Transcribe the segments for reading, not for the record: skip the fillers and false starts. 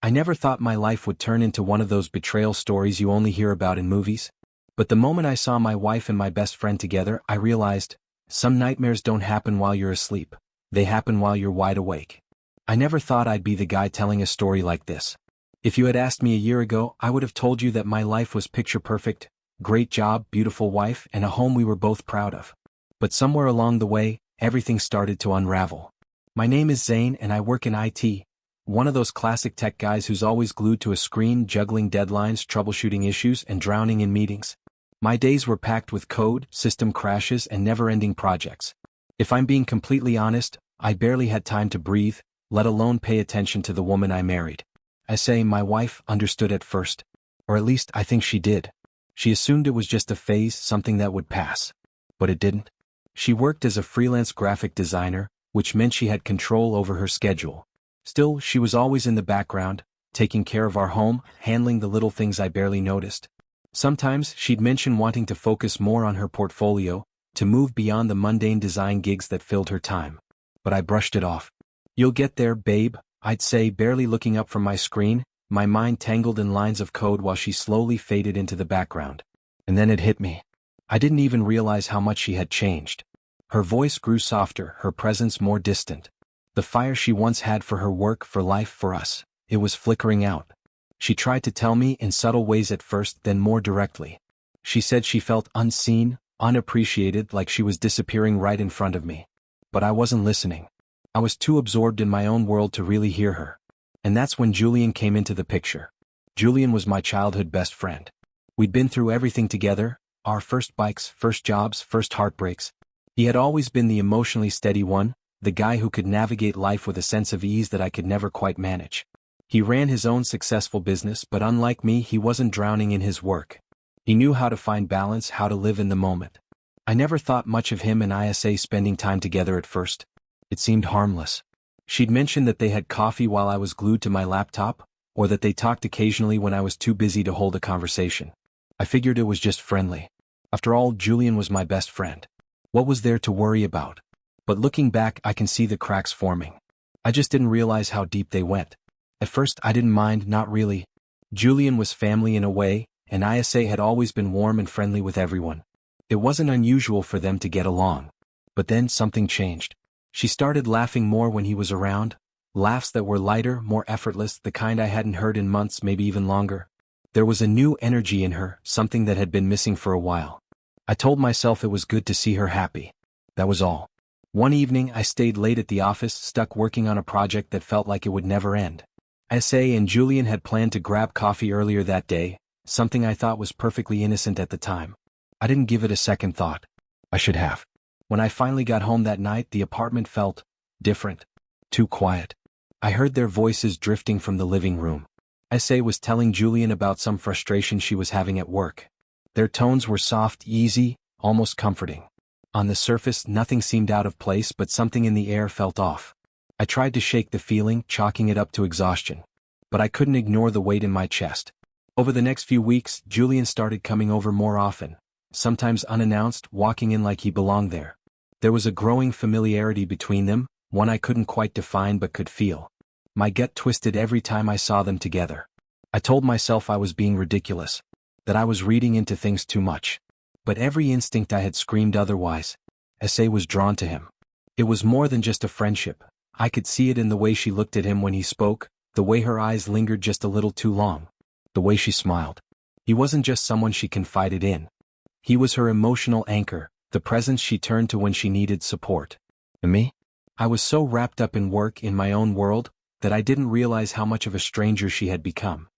I never thought my life would turn into one of those betrayal stories you only hear about in movies. But the moment I saw my wife and my best friend together, I realized, some nightmares don't happen while you're asleep. They happen while you're wide awake. I never thought I'd be the guy telling a story like this. If you had asked me a year ago, I would have told you that my life was picture perfect, great job, beautiful wife, and a home we were both proud of. But somewhere along the way, everything started to unravel. My name is Zane and I work in IT. One of those classic tech guys who's always glued to a screen, juggling deadlines, troubleshooting issues, and drowning in meetings. My days were packed with code, system crashes, and never-ending projects. If I'm being completely honest, I barely had time to breathe, let alone pay attention to the woman I married. I say my wife understood at first. Or at least I think she did. She assumed it was just a phase, something that would pass. But it didn't. She worked as a freelance graphic designer, which meant she had control over her schedule. Still, she was always in the background, taking care of our home, handling the little things I barely noticed. Sometimes she'd mention wanting to focus more on her portfolio, to move beyond the mundane design gigs that filled her time. But I brushed it off. You'll get there, babe, I'd say, barely looking up from my screen, my mind tangled in lines of code while she slowly faded into the background. And then it hit me. I didn't even realize how much she had changed. Her voice grew softer, her presence more distant. The fire she once had for her work, for life, for us, it was flickering out. She tried to tell me in subtle ways at first, then more directly. She said she felt unseen, unappreciated, like she was disappearing right in front of me. But I wasn't listening. I was too absorbed in my own world to really hear her. And that's when Julian came into the picture. Julian was my childhood best friend. We'd been through everything together, our first bikes, first jobs, first heartbreaks. He had always been the emotionally steady one, the guy who could navigate life with a sense of ease that I could never quite manage. He ran his own successful business, but unlike me, he wasn't drowning in his work. He knew how to find balance, how to live in the moment. I never thought much of him and ISA spending time together at first. It seemed harmless. She'd mentioned that they had coffee while I was glued to my laptop, or that they talked occasionally when I was too busy to hold a conversation. I figured it was just friendly. After all, Julian was my best friend. What was there to worry about? But looking back, I can see the cracks forming. I just didn't realize how deep they went. At first, I didn't mind, not really. Julian was family in a way, and ISA had always been warm and friendly with everyone. It wasn't unusual for them to get along. But then something changed. She started laughing more when he was around, laughs that were lighter, more effortless, the kind I hadn't heard in months, maybe even longer. There was a new energy in her, something that had been missing for a while. I told myself it was good to see her happy. That was all. One evening, I stayed late at the office, stuck working on a project that felt like it would never end. SA and Julian had planned to grab coffee earlier that day, something I thought was perfectly innocent at the time. I didn't give it a second thought. I should have. When I finally got home that night, the apartment felt different, too quiet. I heard their voices drifting from the living room. SA was telling Julian about some frustration she was having at work. Their tones were soft, easy, almost comforting. On the surface, nothing seemed out of place, but something in the air felt off. I tried to shake the feeling, chalking it up to exhaustion. But I couldn't ignore the weight in my chest. Over the next few weeks, Julian started coming over more often, sometimes unannounced, walking in like he belonged there. There was a growing familiarity between them, one I couldn't quite define but could feel. My gut twisted every time I saw them together. I told myself I was being ridiculous, that I was reading into things too much. But every instinct I had screamed otherwise. SA was drawn to him. It was more than just a friendship. I could see it in the way she looked at him when he spoke, the way her eyes lingered just a little too long, the way she smiled. He wasn't just someone she confided in. He was her emotional anchor, the presence she turned to when she needed support. And me? I was so wrapped up in work, in my own world, that I didn't realize how much of a stranger she had become.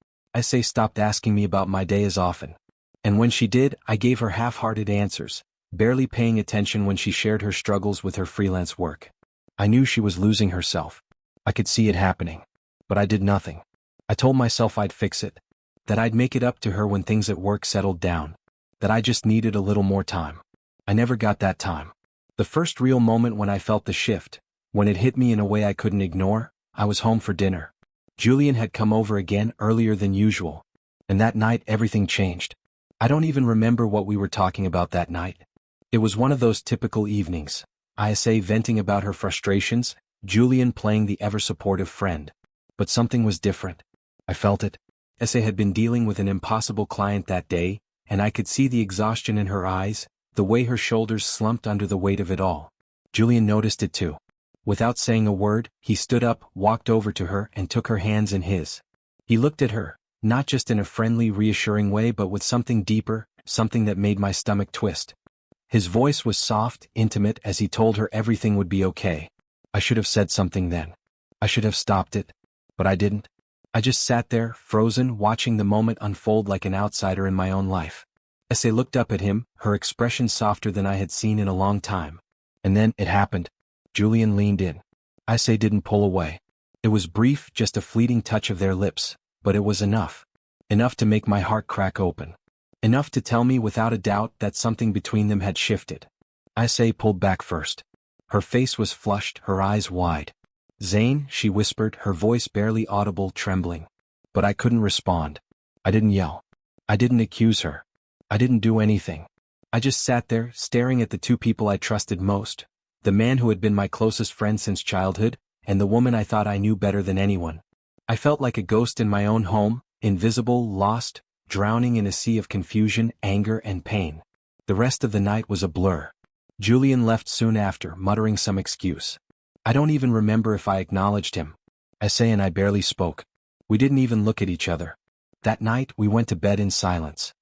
SA stopped asking me about my day as often. And when she did, I gave her half-hearted answers, barely paying attention when she shared her struggles with her freelance work. I knew she was losing herself. I could see it happening. But I did nothing. I told myself I'd fix it, that I'd make it up to her when things at work settled down, that I just needed a little more time. I never got that time. The first real moment when I felt the shift, when it hit me in a way I couldn't ignore, I was home for dinner. Julian had come over again earlier than usual. And that night everything changed. I don't even remember what we were talking about that night. It was one of those typical evenings. ISA venting about her frustrations, Julian playing the ever-supportive friend. But something was different. I felt it. Essay had been dealing with an impossible client that day, and I could see the exhaustion in her eyes, the way her shoulders slumped under the weight of it all. Julian noticed it too. Without saying a word, he stood up, walked over to her, and took her hands in his. He looked at her, not just in a friendly, reassuring way but with something deeper, something that made my stomach twist. His voice was soft, intimate as he told her everything would be okay. I should have said something then. I should have stopped it. But I didn't. I just sat there, frozen, watching the moment unfold like an outsider in my own life. Essay looked up at him, her expression softer than I had seen in a long time. And then, it happened. Julian leaned in. Essay didn't pull away. It was brief, just a fleeting touch of their lips, but it was enough. Enough to make my heart crack open. Enough to tell me without a doubt that something between them had shifted. Essay pulled back first. Her face was flushed, her eyes wide. "Zane," she whispered, her voice barely audible, trembling. But I couldn't respond. I didn't yell. I didn't accuse her. I didn't do anything. I just sat there, staring at the two people I trusted most, the man who had been my closest friend since childhood, and the woman I thought I knew better than anyone. I felt like a ghost in my own home, invisible, lost, drowning in a sea of confusion, anger, and pain. The rest of the night was a blur. Julian left soon after, muttering some excuse. I don't even remember if I acknowledged him. Essay and I barely spoke. We didn't even look at each other. That night, we went to bed in silence.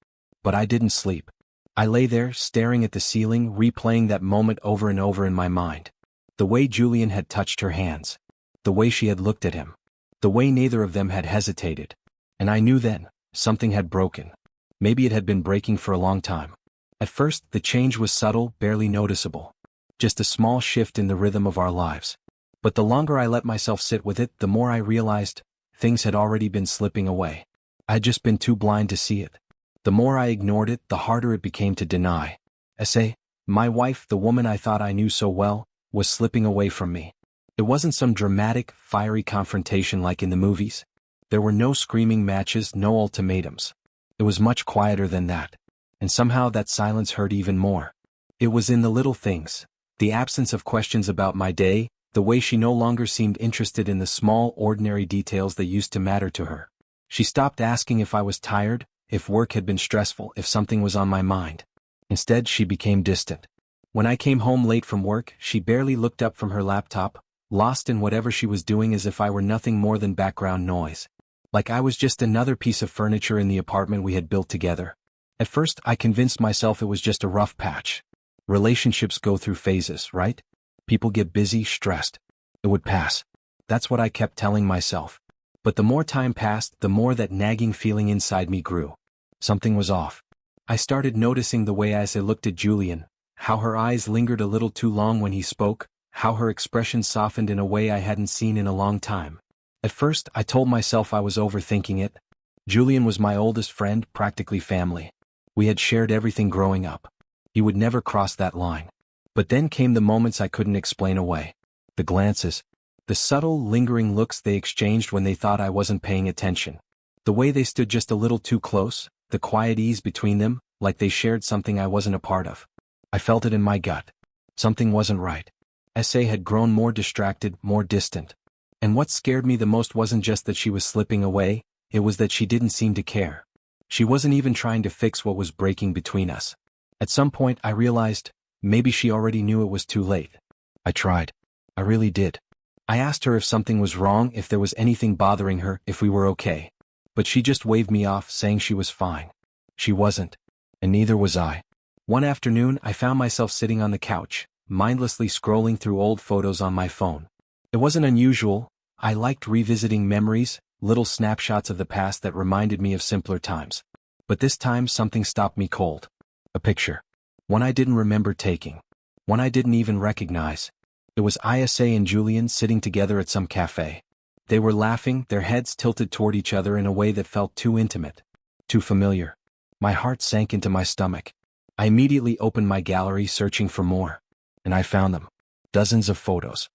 But I didn't sleep. I lay there, staring at the ceiling, replaying that moment over and over in my mind. The way Julian had touched her hands. The way she had looked at him. The way neither of them had hesitated. And I knew then, something had broken. Maybe it had been breaking for a long time. At first, the change was subtle, barely noticeable. Just a small shift in the rhythm of our lives. But the longer I let myself sit with it, the more I realized, things had already been slipping away. I had just been too blind to see it. The more I ignored it, the harder it became to deny. Essay, my wife, the woman I thought I knew so well, was slipping away from me. It wasn't some dramatic, fiery confrontation like in the movies. There were no screaming matches, no ultimatums. It was much quieter than that. And somehow that silence hurt even more. It was in the little things. The absence of questions about my day, the way she no longer seemed interested in the small, ordinary details that used to matter to her. She stopped asking if I was tired, if work had been stressful, if something was on my mind. Instead, she became distant. When I came home late from work, she barely looked up from her laptop, lost in whatever she was doing as if I were nothing more than background noise. Like I was just another piece of furniture in the apartment we had built together. At first, I convinced myself it was just a rough patch. Relationships go through phases, right? People get busy, stressed. It would pass. That's what I kept telling myself. But the more time passed, the more that nagging feeling inside me grew. Something was off. I started noticing the way as I looked at Julian, how her eyes lingered a little too long when he spoke, how her expression softened in a way I hadn't seen in a long time. At first, I told myself I was overthinking it. Julian was my oldest friend, practically family. We had shared everything growing up. He would never cross that line. But then came the moments I couldn't explain away. The glances. The subtle, lingering looks they exchanged when they thought I wasn't paying attention. The way they stood just a little too close, the quiet ease between them, like they shared something I wasn't a part of. I felt it in my gut. Something wasn't right. Essay had grown more distracted, more distant. And what scared me the most wasn't just that she was slipping away, it was that she didn't seem to care. She wasn't even trying to fix what was breaking between us. At some point I realized, maybe she already knew it was too late. I tried. I really did. I asked her if something was wrong, if there was anything bothering her, if we were okay. But she just waved me off, saying she was fine. She wasn't. And neither was I. One afternoon, I found myself sitting on the couch, mindlessly scrolling through old photos on my phone. It wasn't unusual. I liked revisiting memories, little snapshots of the past that reminded me of simpler times. But this time something stopped me cold. A picture. One I didn't remember taking. One I didn't even recognize. It was Isa and Julian sitting together at some cafe. They were laughing, their heads tilted toward each other in a way that felt too intimate. Too familiar. My heart sank into my stomach. I immediately opened my gallery searching for more. And I found them. Dozens of photos.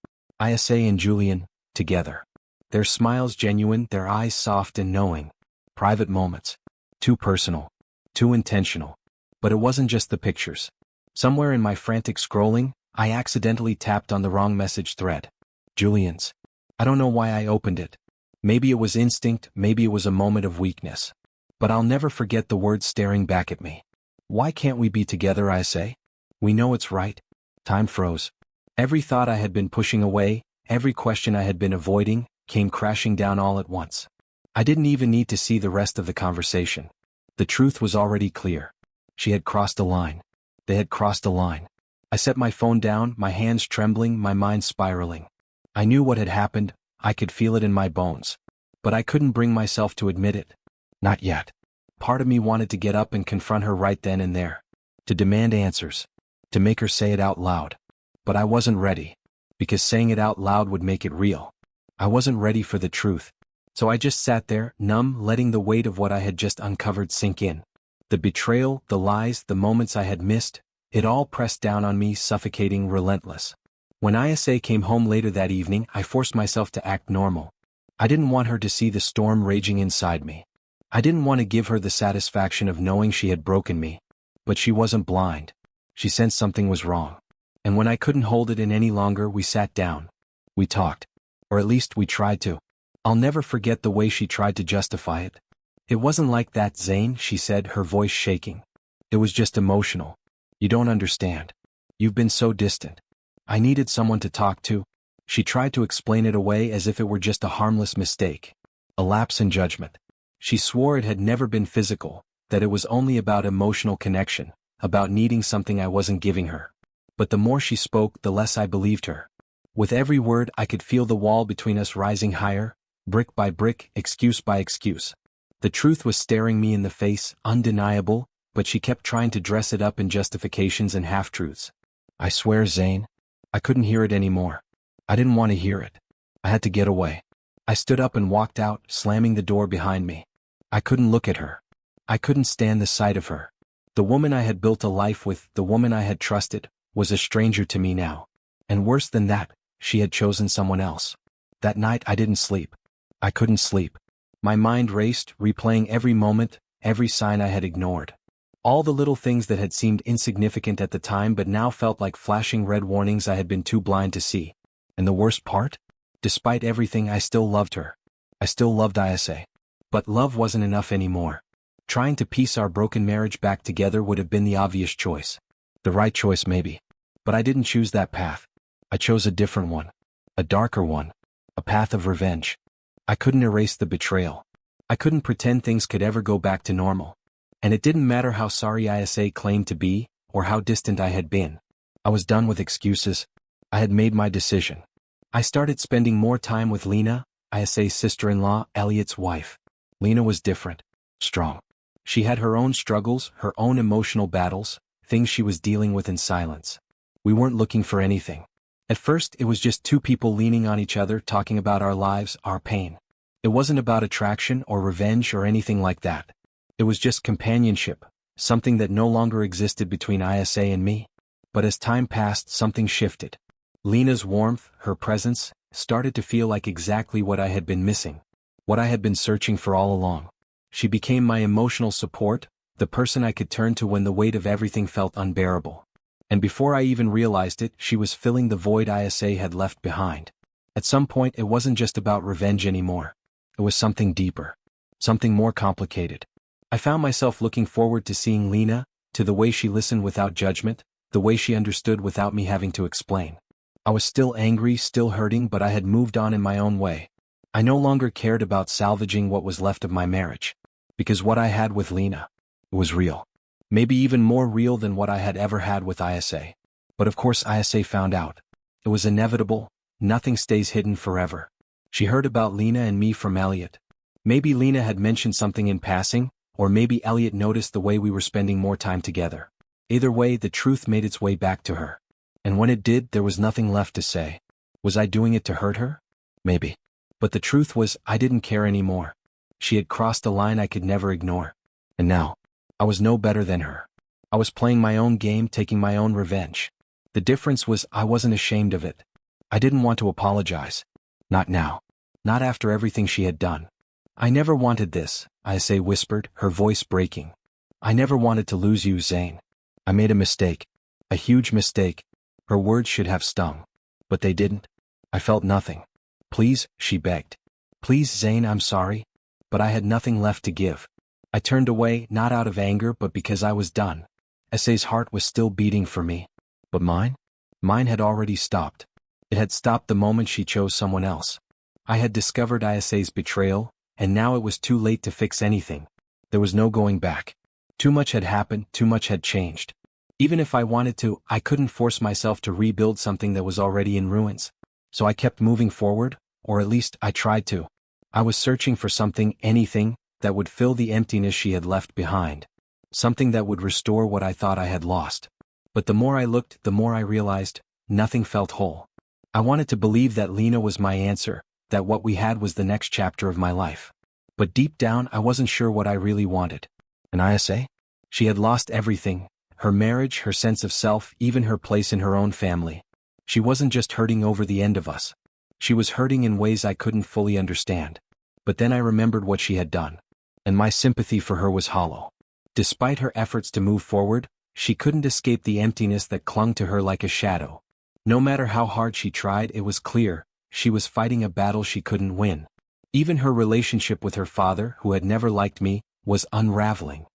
Isa and Julian, together. Their smiles genuine, their eyes soft and knowing. Private moments. Too personal. Too intentional. But it wasn't just the pictures. Somewhere in my frantic scrolling, I accidentally tapped on the wrong message thread. Julian's. I don't know why I opened it. Maybe it was instinct, maybe it was a moment of weakness. But I'll never forget the words staring back at me. Why can't we be together, I say? We know it's right. Time froze. Every thought I had been pushing away, every question I had been avoiding, came crashing down all at once. I didn't even need to see the rest of the conversation. The truth was already clear. She had crossed a line. They had crossed a line. I set my phone down, my hands trembling, my mind spiraling. I knew what had happened, I could feel it in my bones. But I couldn't bring myself to admit it. Not yet. Part of me wanted to get up and confront her right then and there. To demand answers. To make her say it out loud. But I wasn't ready. Because saying it out loud would make it real. I wasn't ready for the truth. So I just sat there, numb, letting the weight of what I had just uncovered sink in. The betrayal, the lies, the moments I had missed, it all pressed down on me, suffocating, relentless. When Isa came home later that evening, I forced myself to act normal. I didn't want her to see the storm raging inside me. I didn't want to give her the satisfaction of knowing she had broken me. But she wasn't blind. She sensed something was wrong. And when I couldn't hold it in any longer, we sat down. We talked. Or at least we tried to. I'll never forget the way she tried to justify it. It wasn't like that, Zane, she said, her voice shaking. It was just emotional. You don't understand. You've been so distant. I needed someone to talk to. She tried to explain it away as if it were just a harmless mistake. A lapse in judgment. She swore it had never been physical, that it was only about emotional connection, about needing something I wasn't giving her. But the more she spoke, the less I believed her. With every word, I could feel the wall between us rising higher, brick by brick, excuse by excuse. The truth was staring me in the face, undeniable, but she kept trying to dress it up in justifications and half-truths. I swear, Zane, I couldn't hear it anymore. I didn't want to hear it. I had to get away. I stood up and walked out, slamming the door behind me. I couldn't look at her. I couldn't stand the sight of her. The woman I had built a life with, the woman I had trusted, was a stranger to me now. And worse than that, she had chosen someone else. That night I didn't sleep. I couldn't sleep. My mind raced, replaying every moment, every sign I had ignored. All the little things that had seemed insignificant at the time but now felt like flashing red warnings I had been too blind to see. And the worst part? Despite everything, I still loved her. I still loved Isa. But love wasn't enough anymore. Trying to piece our broken marriage back together would have been the obvious choice. The right choice maybe. But I didn't choose that path. I chose a different one. A darker one. A path of revenge. I couldn't erase the betrayal. I couldn't pretend things could ever go back to normal. And it didn't matter how sorry Isa claimed to be, or how distant I had been. I was done with excuses. I had made my decision. I started spending more time with Lena, Isa's sister-in-law, Elliot's wife. Lena was different. Strong. She had her own struggles, her own emotional battles, things she was dealing with in silence. We weren't looking for anything. At first, it was just two people leaning on each other, talking about our lives, our pain. It wasn't about attraction or revenge or anything like that. It was just companionship, something that no longer existed between Isa and me. But as time passed, something shifted. Lena's warmth, her presence, started to feel like exactly what I had been missing. What I had been searching for all along. She became my emotional support, the person I could turn to when the weight of everything felt unbearable. And before I even realized it, she was filling the void Isa had left behind. At some point, it wasn't just about revenge anymore. It was something deeper. Something more complicated. I found myself looking forward to seeing Lena, to the way she listened without judgment, the way she understood without me having to explain. I was still angry, still hurting, but I had moved on in my own way. I no longer cared about salvaging what was left of my marriage. Because what I had with Lena was real. Maybe even more real than what I had ever had with Isa. But of course Isa found out. It was inevitable. Nothing stays hidden forever. She heard about Lena and me from Elliot. Maybe Lena had mentioned something in passing, or maybe Elliot noticed the way we were spending more time together. Either way, the truth made its way back to her. And when it did, there was nothing left to say. Was I doing it to hurt her? Maybe. But the truth was, I didn't care anymore. She had crossed a line I could never ignore. And now, I was no better than her. I was playing my own game, taking my own revenge. The difference was I wasn't ashamed of it. I didn't want to apologize. Not now. Not after everything she had done. I never wanted this, Isa whispered, her voice breaking. I never wanted to lose you, Zane. I made a mistake. A huge mistake. Her words should have stung. But they didn't. I felt nothing. Please, she begged. "Please, Zane, I'm sorry." But I had nothing left to give. I turned away, not out of anger but because I was done. Essay's heart was still beating for me. But mine? Mine had already stopped. It had stopped the moment she chose someone else. I had discovered Essay's betrayal, and now it was too late to fix anything. There was no going back. Too much had happened, too much had changed. Even if I wanted to, I couldn't force myself to rebuild something that was already in ruins. So I kept moving forward, or at least I tried to. I was searching for something, anything, that would fill the emptiness she had left behind. Something that would restore what I thought I had lost. But the more I looked, the more I realized, nothing felt whole. I wanted to believe that Lena was my answer, that what we had was the next chapter of my life. But deep down I wasn't sure what I really wanted. And Isa? She had lost everything, her marriage, her sense of self, even her place in her own family. She wasn't just hurting over the end of us. She was hurting in ways I couldn't fully understand. But then I remembered what she had done. And my sympathy for her was hollow. Despite her efforts to move forward, she couldn't escape the emptiness that clung to her like a shadow. No matter how hard she tried, it was clear, she was fighting a battle she couldn't win. Even her relationship with her father, who had never liked me, was unraveling.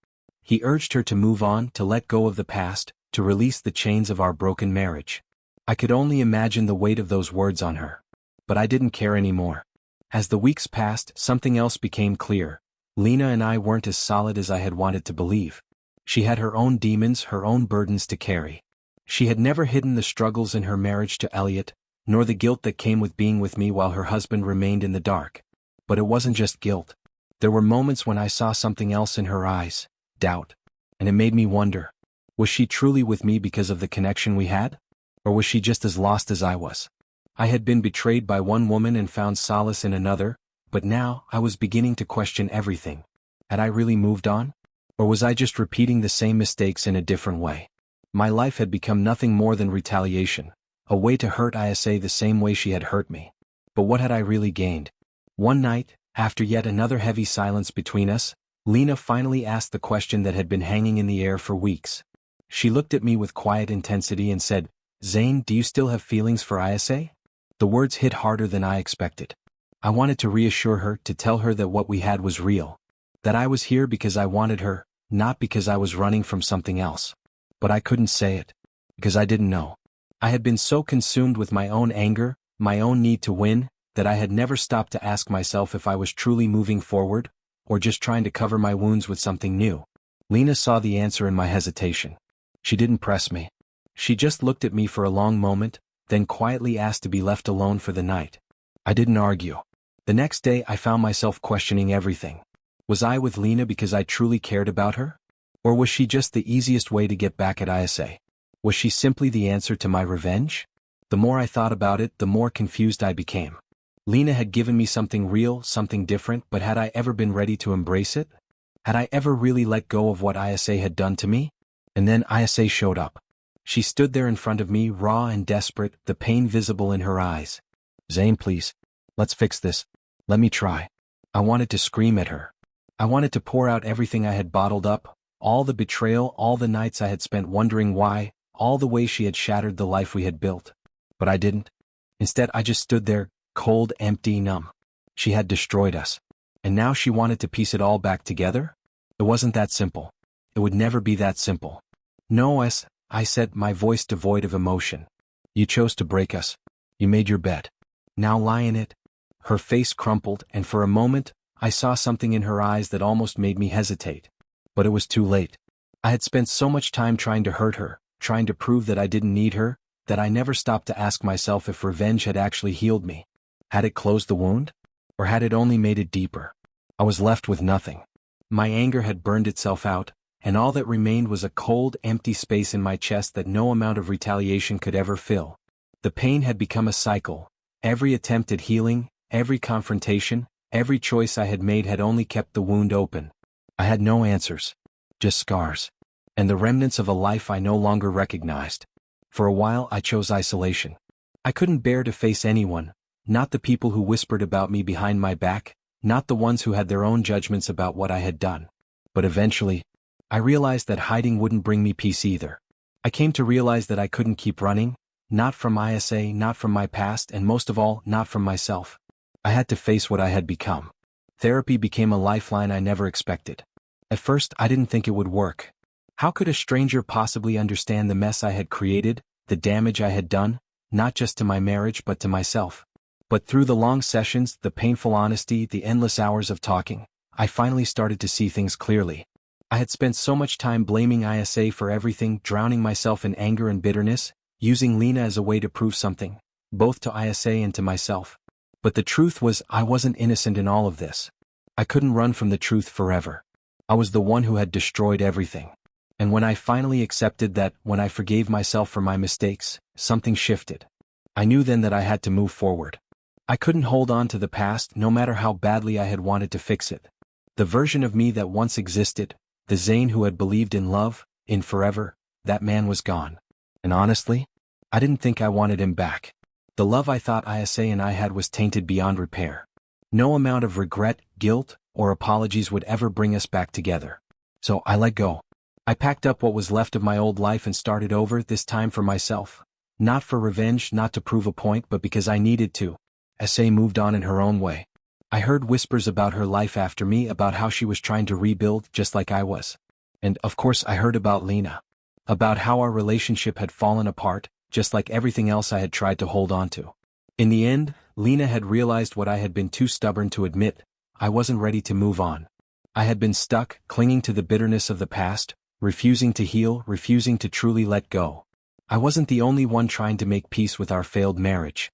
He urged her to move on, to let go of the past, to release the chains of our broken marriage. I could only imagine the weight of those words on her. But I didn't care anymore. As the weeks passed, something else became clear. Lena and I weren't as solid as I had wanted to believe. She had her own demons, her own burdens to carry. She had never hidden the struggles in her marriage to Elliot, nor the guilt that came with being with me while her husband remained in the dark. But it wasn't just guilt. There were moments when I saw something else in her eyes, doubt. And it made me wonder, was she truly with me because of the connection we had? Or was she just as lost as I was? I had been betrayed by one woman and found solace in another, but now I was beginning to question everything. Had I really moved on? Or was I just repeating the same mistakes in a different way? My life had become nothing more than retaliation, a way to hurt Isa the same way she had hurt me. But what had I really gained? One night, after yet another heavy silence between us, Lena finally asked the question that had been hanging in the air for weeks. She looked at me with quiet intensity and said, "Zane, do you still have feelings for Isa?" The words hit harder than I expected. I wanted to reassure her, to tell her that what we had was real. That I was here because I wanted her, not because I was running from something else. But I couldn't say it. Because I didn't know. I had been so consumed with my own anger, my own need to win, that I had never stopped to ask myself if I was truly moving forward, or just trying to cover my wounds with something new. Lena saw the answer in my hesitation. She didn't press me. She just looked at me for a long moment, then quietly asked to be left alone for the night. I didn't argue. The next day I found myself questioning everything. Was I with Lena because I truly cared about her? Or was she just the easiest way to get back at Isa? Was she simply the answer to my revenge? The more I thought about it, the more confused I became. Lena had given me something real, something different, but had I ever been ready to embrace it? Had I ever really let go of what Isa had done to me? And then Isa showed up. She stood there in front of me, raw and desperate, the pain visible in her eyes. "Zane, please. Let's fix this. Let me try." I wanted to scream at her. I wanted to pour out everything I had bottled up, all the betrayal, all the nights I had spent wondering why, all the ways she had shattered the life we had built. But I didn't. Instead, I just stood there, cold, empty, numb. She had destroyed us. And now she wanted to piece it all back together? It wasn't that simple. It would never be that simple. "No, I said, my voice devoid of emotion. "You chose to break us. You made your bed. Now lie in it." Her face crumpled, and for a moment, I saw something in her eyes that almost made me hesitate. But it was too late. I had spent so much time trying to hurt her, trying to prove that I didn't need her, that I never stopped to ask myself if revenge had actually healed me. Had it closed the wound? Or had it only made it deeper? I was left with nothing. My anger had burned itself out, and all that remained was a cold, empty space in my chest that no amount of retaliation could ever fill. The pain had become a cycle. Every attempt at healing, every confrontation, every choice I had made had only kept the wound open. I had no answers. Just scars. And the remnants of a life I no longer recognized. For a while I chose isolation. I couldn't bear to face anyone, not the people who whispered about me behind my back, not the ones who had their own judgments about what I had done. But eventually, I realized that hiding wouldn't bring me peace either. I came to realize that I couldn't keep running, not from Isa, not from my past, and most of all, not from myself. I had to face what I had become. Therapy became a lifeline I never expected. At first, I didn't think it would work. How could a stranger possibly understand the mess I had created, the damage I had done, not just to my marriage but to myself? But through the long sessions, the painful honesty, the endless hours of talking, I finally started to see things clearly. I had spent so much time blaming ISA for everything, drowning myself in anger and bitterness, using Lena as a way to prove something, both to ISA and to myself. But the truth was, I wasn't innocent in all of this. I couldn't run from the truth forever. I was the one who had destroyed everything. And when I finally accepted that, when I forgave myself for my mistakes, something shifted. I knew then that I had to move forward. I couldn't hold on to the past, no matter how badly I had wanted to fix it. The version of me that once existed, the Zane who had believed in love, in forever, that man was gone. And honestly, I didn't think I wanted him back. The love I thought ISA and I had was tainted beyond repair. No amount of regret, guilt, or apologies would ever bring us back together. So I let go. I packed up what was left of my old life and started over, this time for myself. Not for revenge, not to prove a point, but because I needed to. SA moved on in her own way. I heard whispers about her life after me, about how she was trying to rebuild just like I was. And, of course, I heard about Lena. About how our relationship had fallen apart, just like everything else I had tried to hold on to. In the end, Lena had realized what I had been too stubborn to admit. I wasn't ready to move on. I had been stuck, clinging to the bitterness of the past, refusing to heal, refusing to truly let go. I wasn't the only one trying to make peace with our failed marriage.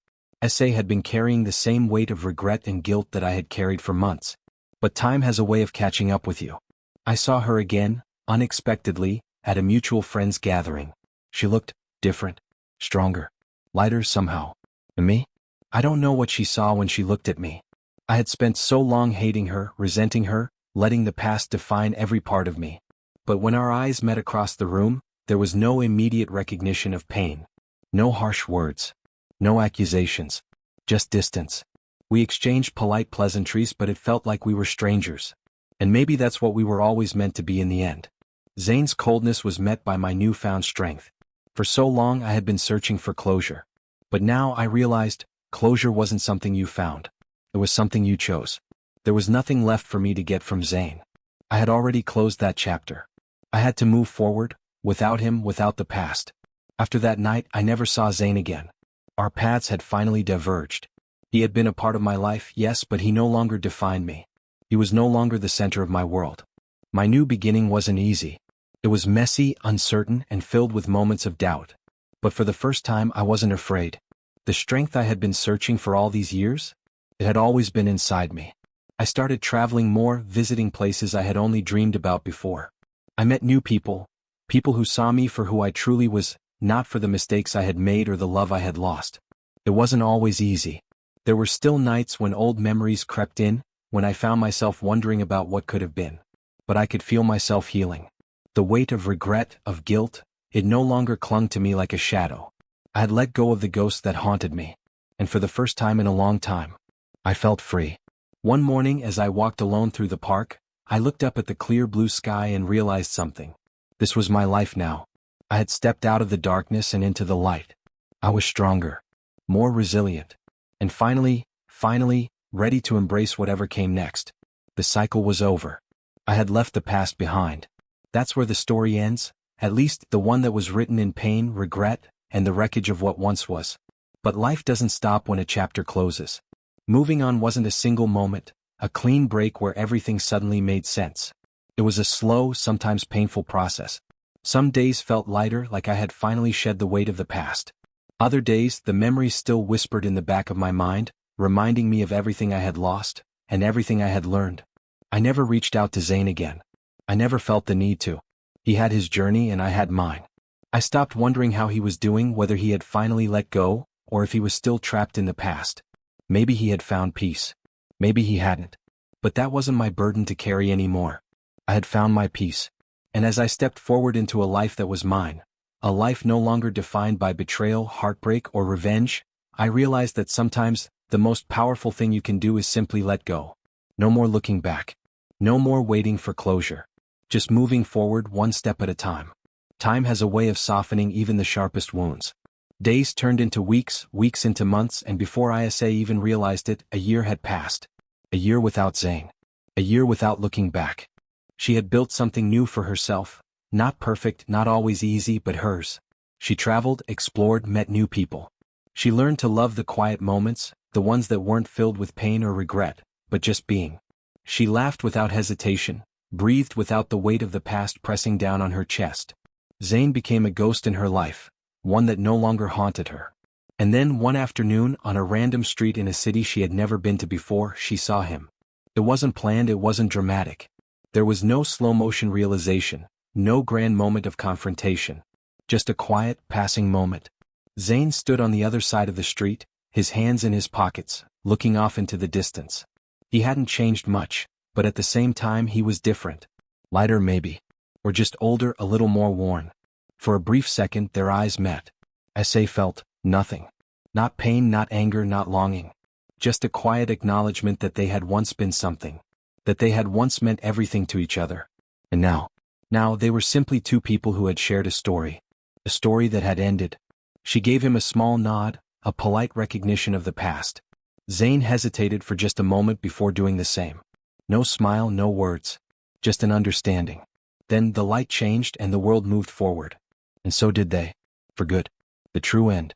SA had been carrying the same weight of regret and guilt that I had carried for months. But time has a way of catching up with you. I saw her again, unexpectedly, at a mutual friend's gathering. She looked different, stronger, lighter somehow. And me? I don't know what she saw when she looked at me. I had spent so long hating her, resenting her, letting the past define every part of me. But when our eyes met across the room, there was no immediate recognition of pain. No harsh words. No accusations. Just distance. We exchanged polite pleasantries, but it felt like we were strangers. And maybe that's what we were always meant to be in the end. Zane's coldness was met by my newfound strength. For so long I had been searching for closure. But now I realized, closure wasn't something you found. It was something you chose. There was nothing left for me to get from Zane. I had already closed that chapter. I had to move forward, without him, without the past. After that night, I never saw Zane again. Our paths had finally diverged. He had been a part of my life, yes, but he no longer defined me. He was no longer the center of my world. My new beginning wasn't easy. It was messy, uncertain, and filled with moments of doubt. But for the first time, I wasn't afraid. The strength I had been searching for all these years? It had always been inside me. I started traveling more, visiting places I had only dreamed about before. I met new people, people who saw me for who I truly was, not for the mistakes I had made or the love I had lost. It wasn't always easy. There were still nights when old memories crept in, when I found myself wondering about what could have been. But I could feel myself healing. The weight of regret, of guilt, it no longer clung to me like a shadow. I had let go of the ghost that haunted me. And for the first time in a long time, I felt free. One morning as I walked alone through the park, I looked up at the clear blue sky and realized something. This was my life now. I had stepped out of the darkness and into the light. I was stronger, more resilient, and finally, ready to embrace whatever came next. The cycle was over. I had left the past behind. That's where the story ends, at least the one that was written in pain, regret, and the wreckage of what once was. But life doesn't stop when a chapter closes. Moving on wasn't a single moment, a clean break where everything suddenly made sense. It was a slow, sometimes painful process. Some days felt lighter, like I had finally shed the weight of the past. Other days, the memories still whispered in the back of my mind, reminding me of everything I had lost, and everything I had learned. I never reached out to Zane again. I never felt the need to. He had his journey and I had mine. I stopped wondering how he was doing, whether he had finally let go, or if he was still trapped in the past. Maybe he had found peace. Maybe he hadn't. But that wasn't my burden to carry anymore. I had found my peace. And as I stepped forward into a life that was mine, a life no longer defined by betrayal, heartbreak, or revenge, I realized that sometimes the most powerful thing you can do is simply let go. No more looking back. No more waiting for closure. Just moving forward one step at a time. Time has a way of softening even the sharpest wounds. Days turned into weeks, weeks into months, and before Isa even realized it, a year had passed. A year without Zane. A year without looking back. She had built something new for herself. Not perfect, not always easy, but hers. She traveled, explored, met new people. She learned to love the quiet moments, the ones that weren't filled with pain or regret, but just being. She laughed without hesitation, breathed without the weight of the past pressing down on her chest. Zane became a ghost in her life, one that no longer haunted her. And then one afternoon, on a random street in a city she had never been to before, she saw him. It wasn't planned, it wasn't dramatic. There was no slow-motion realization, no grand moment of confrontation. Just a quiet, passing moment. Zane stood on the other side of the street, his hands in his pockets, looking off into the distance. He hadn't changed much, but at the same time he was different. Lighter maybe. Or just older, a little more worn. For a brief second their eyes met. Isa felt nothing. Not pain, not anger, not longing. Just a quiet acknowledgement that they had once been something. That they had once meant everything to each other. And now they were simply two people who had shared a story. A story that had ended. She gave him a small nod, a polite recognition of the past. Zane hesitated for just a moment before doing the same. No smile, no words. Just an understanding. Then the light changed and the world moved forward. And so did they. For good. The true end.